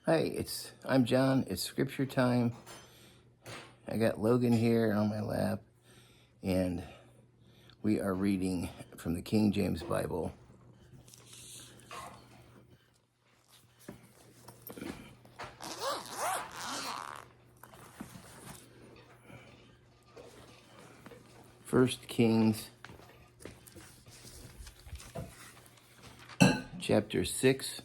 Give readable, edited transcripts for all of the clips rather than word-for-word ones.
Hi, I'm John. It's scripture time. I got Logan here on my lap, and we are reading from the King James Bible. First Kings chapter 6.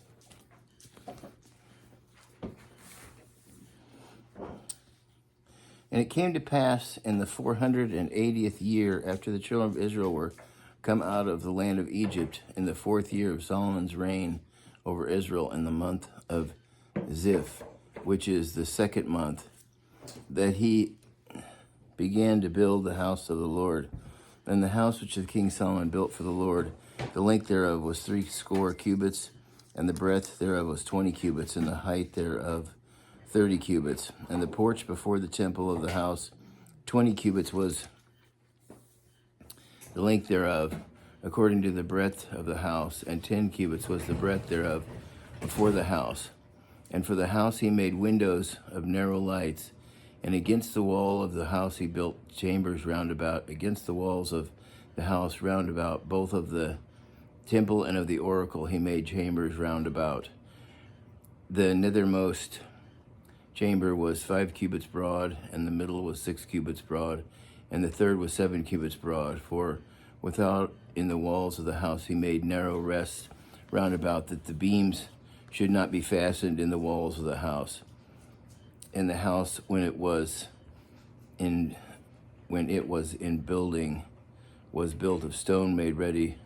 And it came to pass in the 480th year after the children of Israel were come out of the land of Egypt, in the 4th year of Solomon's reign over Israel, in the month of Ziph, which is the 2nd month, that he began to build the house of the Lord. And the house which the king Solomon built for the Lord, the length thereof was 60 cubits, and the breadth thereof was 20 cubits, and the height thereof 30 cubits. And the porch before the temple of the house, 20 cubits was the length thereof, according to the breadth of the house, and 10 cubits was the breadth thereof before the house. And for the house he made windows of narrow lights, and against the wall of the house he built chambers round about, against the walls of the house round about, both of the temple and of the oracle he made chambers round about. The nethermost chamber was 5 cubits broad, and the middle was 6 cubits broad, and the third was 7 cubits broad. For without in the walls of the house he made narrow rests round about, that the beams should not be fastened in the walls of the house. And the house, when it was in building, was built of stone made ready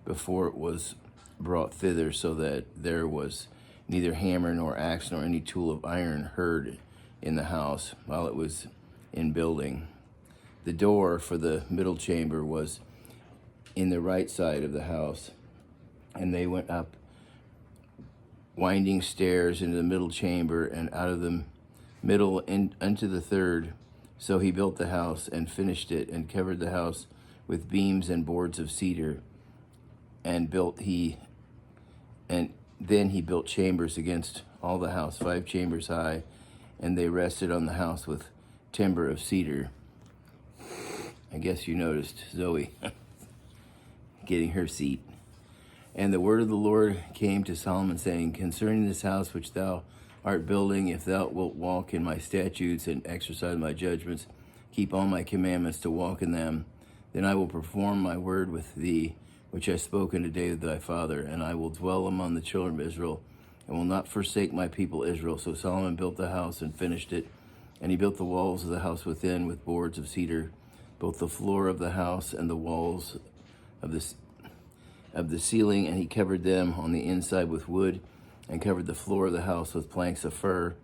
before it was brought thither, so that there was neither hammer nor axe nor any tool of iron heard in the house while it was in building. The door for the middle chamber was in the right side of the house, and they went up winding stairs into the middle chamber, and out of the middle unto the third. So he built the house and finished it, and covered the house with beams and boards of cedar, and then he built chambers against all the house, 5 chambers high, and they rested on the house with timber of cedar. I guess you noticed Zoe getting her seat. And the word of the Lord came to Solomon, saying, concerning this house which thou art building, if thou wilt walk in my statutes and exercise my judgments, keep all my commandments to walk in them, then I will perform my word with thee, which I spoke unto David thy father, and I will dwell among the children of Israel, and will not forsake my people Israel. So Solomon built the house and finished it, and he built the walls of the house within with boards of cedar, both the floor of the house and the walls of the ceiling, and he covered them on the inside with wood, and covered the floor of the house with planks of fir.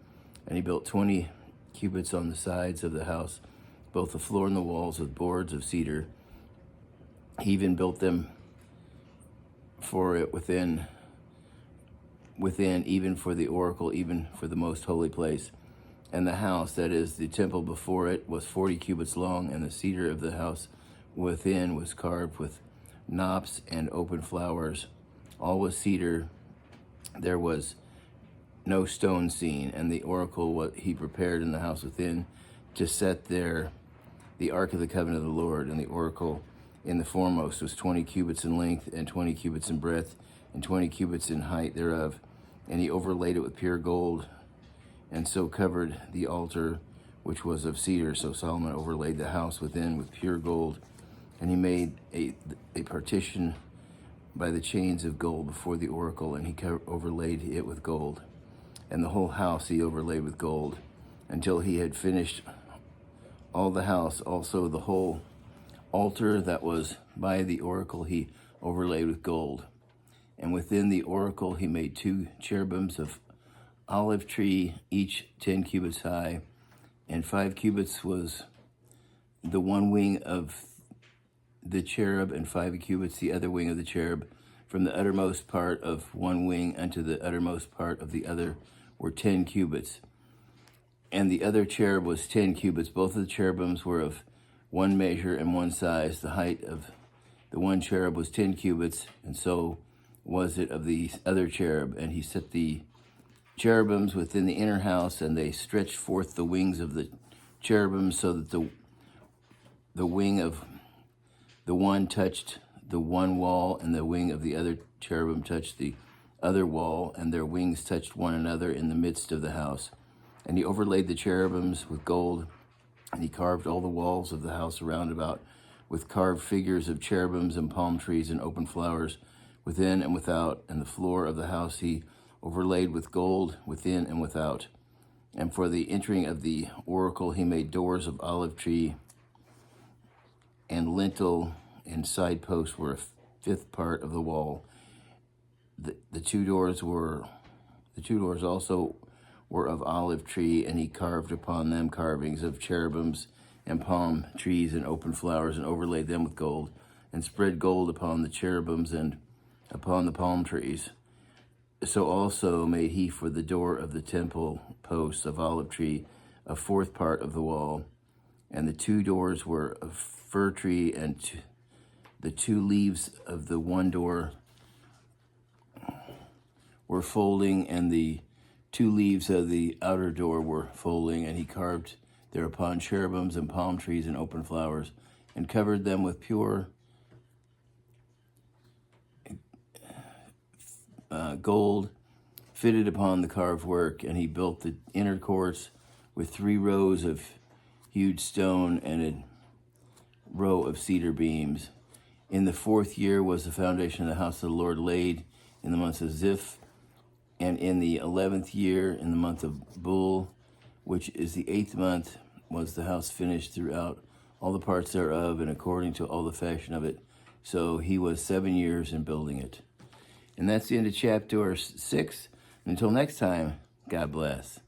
And he built 20 cubits on the sides of the house, both the floor and the walls with boards of cedar. He even built them for it within, even for the oracle, even for the most holy place. And the house, that is the temple before it, was 40 cubits long, and the cedar of the house within was carved with knops and open flowers. All was cedar. There was no stone seen. And the oracle, what he prepared in the house within, to set there the ark of the covenant of the Lord. And the oracle in the foremost was 20 cubits in length, and 20 cubits in breadth, and 20 cubits in height thereof. And he overlaid it with pure gold, and so covered the altar, which was of cedar. So Solomon overlaid the house within with pure gold. And he made a partition by the chains of gold before the oracle, and he overlaid it with gold. And the whole house he overlaid with gold, until he had finished all the house. Also the whole altar that was by the oracle he overlaid with gold. And within the oracle he made 2 cherubims of olive tree, each 10 cubits high, and 5 cubits was the one wing of the cherub, and 5 cubits the other wing of the cherub. From the uttermost part of one wing unto the uttermost part of the other were 10 cubits. And the other cherub was 10 cubits. Both of the cherubims were of one measure and one size. The height of the one cherub was 10 cubits, and so was it of the other cherub. And he set the cherubims within the inner house, and they stretched forth the wings of the cherubims so that the wing of the one touched the one wall, and the wing of the other cherubim touched the other wall, and their wings touched one another in the midst of the house. And he overlaid the cherubims with gold, and he carved all the walls of the house around about with carved figures of cherubims and palm trees and open flowers within and without, and the floor of the house he overlaid with gold within and without. And for the entering of the oracle he made doors of olive tree, and lintel and side posts were a fifth part of the wall. The two doors also were of olive tree, and he carved upon them carvings of cherubims and palm trees and open flowers, and overlaid them with gold, and spread gold upon the cherubims and upon the palm trees. So also made he for the door of the temple posts of olive tree a fourth part of the wall, and the two doors were of fir tree, and the two leaves of the one door were folding, and the two leaves of the outer door were folding, and he carved thereupon cherubims and palm trees and open flowers, and covered them with pure gold fitted upon the carved work. And he built the inner courts with 3 rows of hewed stone and a row of cedar beams. In the 4th year was the foundation of the house of the Lord laid, in the month of Ziph, and in the 11th year, in the month of Bul, which is the 8th month, was the house finished throughout all the parts thereof, and according to all the fashion of it. So he was 7 years in building it. And that's the end of chapter 6. Until next time, God bless.